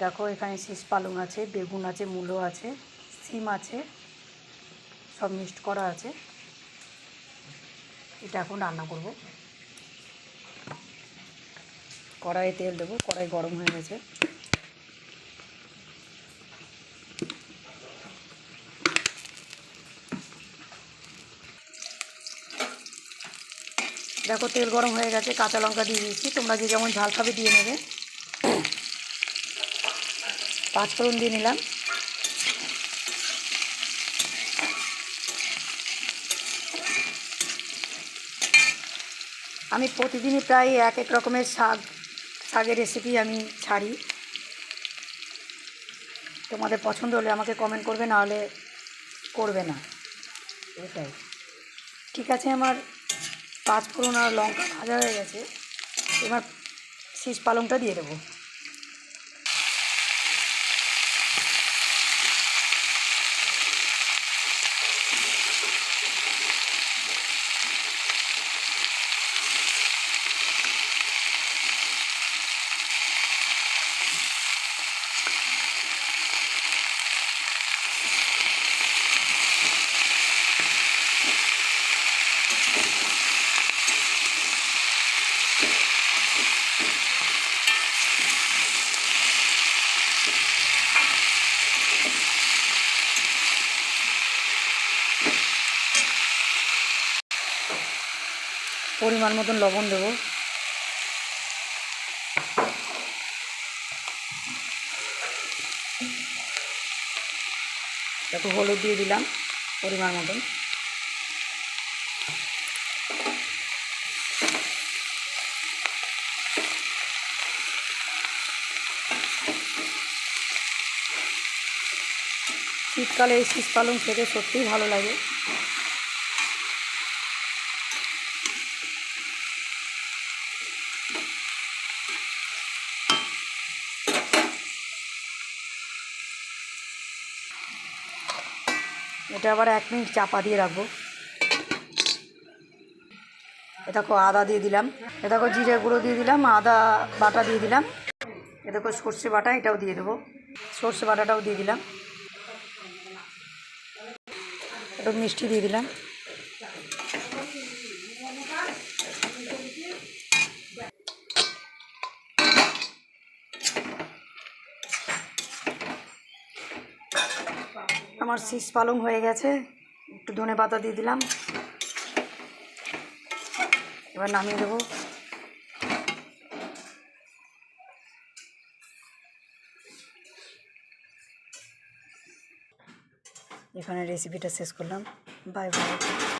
দেখো এখানে শীষ পালং আছে, বেগুন আছে, মূলো আছে, সিম আছে, সব মিক্সড করা আছে। এটা এখন রান্না করব। কড়াইয়ে তেল দেবো, কড়াই গরম হয়ে গেছে। দেখো তেল গরম হয়ে গেছে, কাঁচা লঙ্কা দিয়ে দিয়েছি, তোমরা যে যেমন ঝাল খাবে দিয়ে নেবে। পাঁচফোড়ন দিয়ে নিলাম। আমি প্রতিদিনই প্রায় এক এক রকমের শাকের রেসিপি আমি ছাড়ি। তোমাদের পছন্দ হলে আমাকে কমেন্ট করবে, না হলে করবে না, এটাই। ঠিক আছে, আমার পাঁচফোড়ন আর লঙ্কা ভাজা হয়ে গেছে। এবার শীষ পালংটা দিয়ে দেবো। পরিমাণ মতন লবণ দেবো। একটু হলুদ দিয়ে দিলাম পরিমাণ মতন। শীতকালে এই শীষ পালং খেতে সত্যিই ভালো লাগে। এটা আবার 1 মিনিট চাপা দিয়ে রাখবো। দেখো আদা দিয়ে দিলাম, দেখো জিরে গুঁড়ো দিয়ে দিলাম, আদা বাটা দিয়ে দিলাম, দেখো সর্ষে বাটা এটাও দিয়ে দেবো, সর্ষে বাটাটাও দিয়ে দিলাম, একটু মিষ্টি দিয়ে দিলাম। আমার শীষ পালং হয়ে গেছে, একটু ধনে পাতা দিয়ে দিলাম, এবার নামিয়ে দেবো। এখানে রেসিপিটা শেষ করলাম। Bye bye.